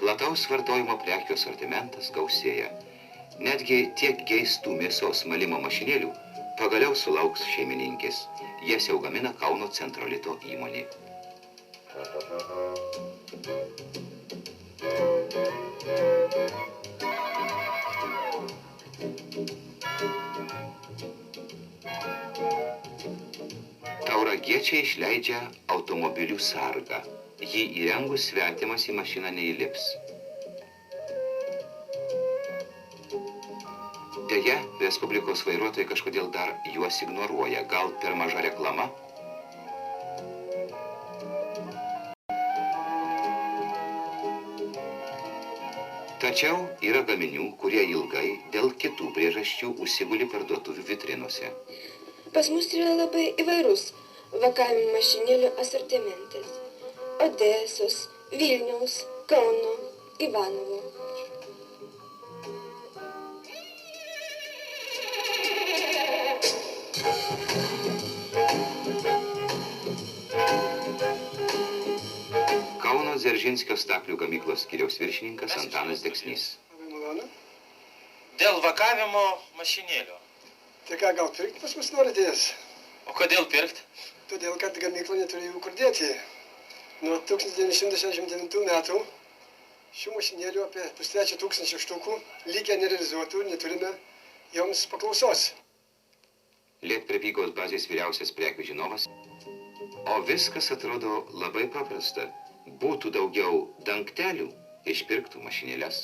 Plataus vartojimo prekių asortimentas gausėja. Netgi tiek geistų mėsos malimo mašinėlių pagaliau sulauks šeimininkės. Jas jau gamina Kauno Centrolito įmonė. Tauragiečiai išleidžia automobilių sargą. Jį įrengus svetimas į mašiną neįlips. Deja, Respublikos vairuotojai kažkodėl dar juos ignoruoja. Gal per maža reklama? Tačiau yra gaminių, kurie ilgai dėl kitų priežasčių užsiguli parduotuvių vitrinose. Pas mus yra labai įvairus vakavimo mašinėlių asortimentas. Odesos, Vilniaus, Kauno, Ivanovo. Kauno Dzeržinskio staklių gamyklos skyriaus viršininkas Antanas Deksnys. Dėl vakavimo mašinėlio. Tai ką, gal pirkti pas mus noritės? O kodėl pirkt? Todėl, kad gamykla neturėjo jų kur dėti. Nuo 1969 metų šių mašinėlių apie 3000 štukų likę nerealizuotų ir neturime joms paklausos. Lietprekybos bazės vyriausias prekių žinovas. O viskas atrodo labai paprasta. Būtų daugiau dangtelių, išpirktų mašinėles.